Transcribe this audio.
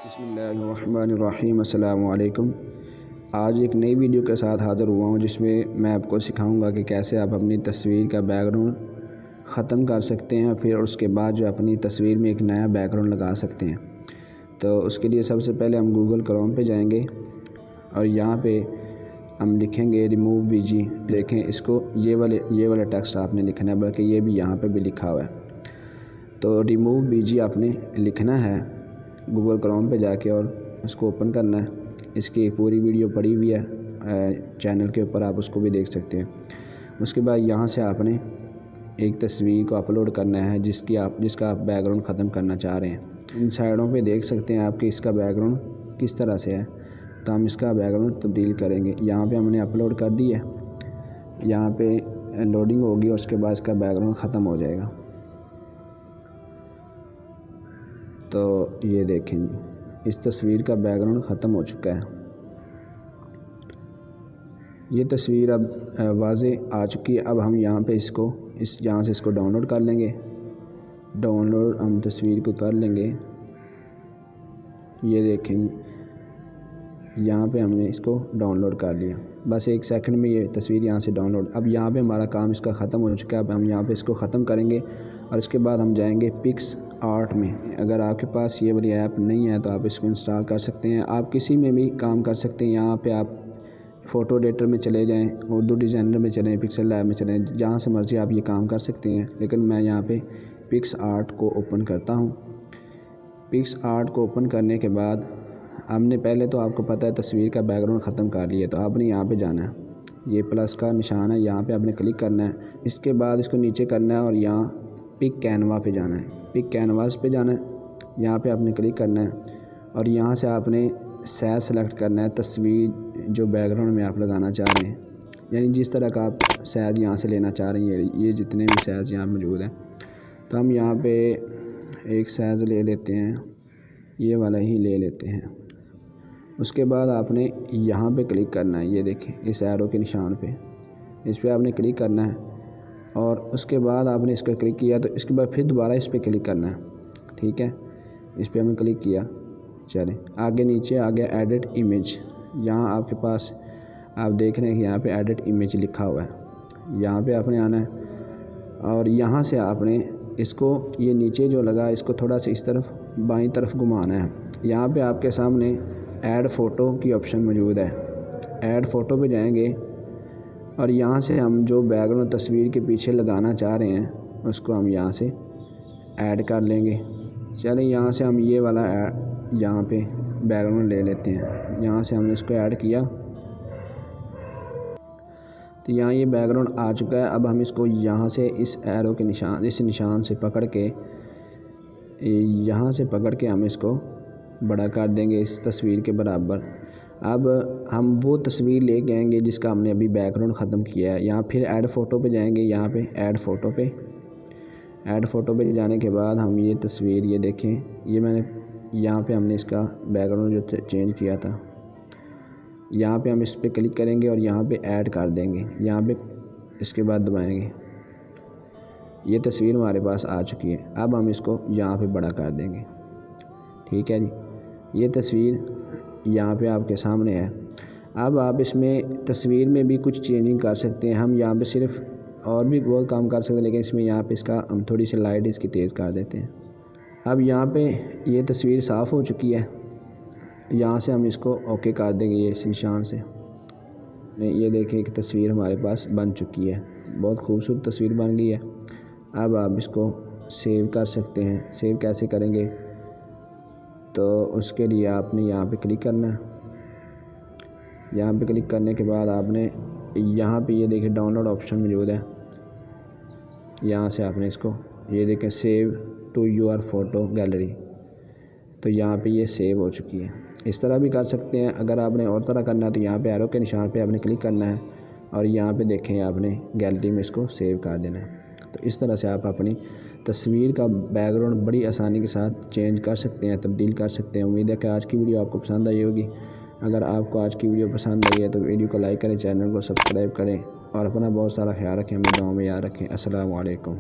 بسم اللہ الرحمن الرحیم۔ السلام علیکم۔ آج ایک نئی ویڈیو کے ساتھ حاضر ہوا ہوں جس میں آپ کو سکھاؤں گا کہ کیسے آپ اپنی تصویر کا بیک گراؤنڈ ختم کر سکتے ہیں، پھر اس کے بعد جو اپنی تصویر میں ایک نیا بیک گراؤنڈ لگا سکتے ہیں۔ تو اس کے لیے سب سے پہلے ہم گوگل کروم پہ جائیں گے اور یہاں پہ ہم لکھیں گے ریموو بی جی۔ دیکھیں اس کو یہ والا ٹیکسٹ آپ نے لکھنا ہے، بلکہ یہ بھی یہاں پہ بھی لکھا ہوا ہے۔ تو ریموو بی جی آپ نے لکھنا ہے گوگل کروم پہ جا کے اور اس کو اوپن کرنا ہے۔ اس کی پوری ویڈیو پڑی ہوئی ہے چینل کے اوپر، آپ اس کو بھی دیکھ سکتے ہیں۔ اس کے بعد یہاں سے آپ نے ایک تصویر کو اپلوڈ کرنا ہے جس کا آپ بیک گراؤنڈ ختم کرنا چاہ رہے ہیں۔ ان سائڈوں پہ دیکھ سکتے ہیں آپ کہ اس کا بیک گراؤنڈ کس طرح سے ہے، تو ہم اس کا بیک گراؤنڈ تبدیل کریں گے۔ یہاں پہ ہم نے اپلوڈ کر دی ہے، یہاں پہ لوڈنگ ہوگی اور اس کے بعد اس کا بیک گراؤنڈ ختم ہو جائے گا۔ تو یہ دیکھیں اس تصویر کا بیک گراؤنڈ ختم ہو چکا ہے۔ یہ تصویر اب واضح آ چکی ہے۔ اب ہم یہاں پہ یہاں سے اس کو ڈاؤن لوڈ کر لیں گے۔ ڈاؤن لوڈ ہم تصویر کو کر لیں گے۔ یہ دیکھیں یہاں پہ ہم نے اس کو ڈاؤن لوڈ کر لیا، بس ایک سیکنڈ میں یہ تصویر یہاں سے ڈاؤن لوڈ۔ اب یہاں پہ ہمارا کام اس کا ختم ہو چکا ہے۔ اب ہم یہاں پہ اس کو ختم کریں گے اور اس کے بعد ہم جائیں گے پکس آرٹ میں۔ اگر آپ کے پاس یہ والی ایپ نہیں ہے تو آپ اس کو انسٹال کر سکتے ہیں۔ آپ کسی میں بھی کام کر سکتے ہیں۔ یہاں پہ آپ فوٹو ایڈیٹر میں چلے جائیں، اردو ڈیزائنر میں چلیں، پکسل لیب میں چلیں، جہاں سے مرضی آپ یہ کام کر سکتے ہیں۔ لیکن میں یہاں پہ پکس آرٹ کو اوپن کرتا ہوں۔ پکس آرٹ کو اوپن کرنے کے بعد ہم نے پہلے تو آپ کو پتہ ہے تصویر کا بیک گراؤنڈ ختم کر لیا، تو آپ نے یہاں پہ جانا ہے، یہ پلس کا نشان ہے، یہاں پہ آپ نے کلک کرنا ہے۔ اس کے بعد اس کو نیچے کرنا ہے اور یہاں پک کینوا پہ جانا ہے، پک کینواس پہ جانا ہے، یہاں پہ آپ نے کلک کرنا ہے اور یہاں سے آپ نے سائز سلیکٹ کرنا ہے تصویر جو بیک گراؤنڈ میں آپ لگانا چاہ رہے ہیں، یعنی جس طرح کا آپ سائز یہاں سے لینا چاہ رہے ہیں، یہ جتنے بھی سائز یہاں موجود ہیں۔ تو ہم یہاں پہ ایک سائز لے لیتے ہیں، یہ والا ہی لے لیتے ہیں۔ اس کے بعد آپ نے یہاں پہ کلک کرنا ہے، یہ دیکھیں اس ایرو کے نشان پہ، اس پہ آپ نے کلک کرنا ہے اور اس کے بعد آپ نے اس کا کلک کیا تو اس کے بعد پھر دوبارہ اس پہ کلک کرنا ہے، ٹھیک ہے۔ اس پہ ہم نے کلک کیا، چلیں آگے نیچے آ گیا ایڈٹ امیج۔ یہاں آپ کے پاس آپ دیکھ رہے ہیں کہ یہاں پہ ایڈٹ امیج لکھا ہوا ہے، یہاں پہ آپ نے آنا ہے اور یہاں سے آپ نے اس کو یہ نیچے جو لگا اس کو تھوڑا سا اس طرف بائیں طرف گھمانا ہے۔ یہاں پہ آپ کے سامنے ایڈ فوٹو کی آپشن موجود ہے، ایڈ فوٹو پہ جائیں گے اور یہاں سے ہم جو بیک گراؤنڈ تصویر کے پیچھے لگانا چاہ رہے ہیں اس کو ہم یہاں سے ایڈ کر لیں گے۔ چلیں یہاں سے ہم یہ والا یہاں پہ بیک گراؤنڈ لے لیتے ہیں، یہاں سے ہم نے اس کو ایڈ کیا تو یہاں یہ بیک گراؤنڈ آ چکا ہے۔ اب ہم اس کو یہاں سے اس ایرو کے نشان، اس نشان سے پکڑ کے یہاں سے پکڑ کے ہم اس کو بڑا کر دیں گے اس تصویر کے برابر۔ اب ہم وہ تصویر لے کے آئیں گے جس کا ہم نے ابھی بیک گراؤنڈ ختم کیا ہے۔ یہاں پھر ایڈ فوٹو پہ جائیں گے، یہاں پہ ایڈ فوٹو پہ جانے کے بعد ہم یہ تصویر یہ دیکھیں، یہ میں نے یہاں پہ ہم نے اس کا بیک گراؤنڈ جو چینج کیا تھا، یہاں پہ ہم اس پہ کلک کریں گے اور یہاں پہ ایڈ کر دیں گے، یہاں پہ اس کے بعد دبائیں گے۔ یہ تصویر ہمارے پاس آ چکی ہے۔ اب ہم اس کو یہاں پہ بڑا کر دیں گے، ٹھیک ہے جی۔ یہ تصویر یہاں پہ آپ کے سامنے ہے۔ اب آپ اس میں تصویر میں بھی کچھ چینجنگ کر سکتے ہیں۔ ہم یہاں پہ صرف اور بھی بہت کام کر سکتے ہیں، لیکن اس میں یہاں پہ اس کا ہم تھوڑی سی لائٹ اس کی تیز کر دیتے ہیں۔ اب یہاں پہ یہ تصویر صاف ہو چکی ہے، یہاں سے ہم اس کو اوکے کر دیں گے یہ اس نشان سے۔ یہ دیکھیں ایک تصویر ہمارے پاس بن چکی ہے، بہت خوبصورت تصویر بن گئی ہے۔ اب آپ اس کو سیو کر سکتے ہیں۔ سیو کیسے کریں گے؟ تو اس کے لیے آپ نے یہاں پہ کلک کرنا ہے، یہاں پہ کلک کرنے کے بعد آپ نے یہاں پہ یہ دیکھیں ڈاؤن لوڈ آپشن موجود ہے، یہاں سے آپ نے اس کو یہ دیکھیں save to your photo gallery, تو یہاں پہ یہ سیو ہو چکی ہے۔ اس طرح بھی کر سکتے ہیں۔ اگر آپ نے اور طرح کرنا ہے تو یہاں پہ ایرو کے نشان پہ آپ نے کلک کرنا ہے اور یہاں پہ دیکھیں آپ نے گیلری میں اس کو سیو کر دینا ہے۔ تو اس طرح سے آپ اپنی تصویر کا بیک گراؤنڈ بڑی آسانی کے ساتھ چینج کر سکتے ہیں، تبدیل کر سکتے ہیں۔ امید ہے کہ آج کی ویڈیو آپ کو پسند آئی ہوگی۔ اگر آپ کو آج کی ویڈیو پسند آئی ہے تو ویڈیو کو لائک کریں، چینل کو سبسکرائب کریں اور اپنا بہت سارا خیال رکھیں، ہمیں دعاؤں میں یاد رکھیں۔ السلام علیکم۔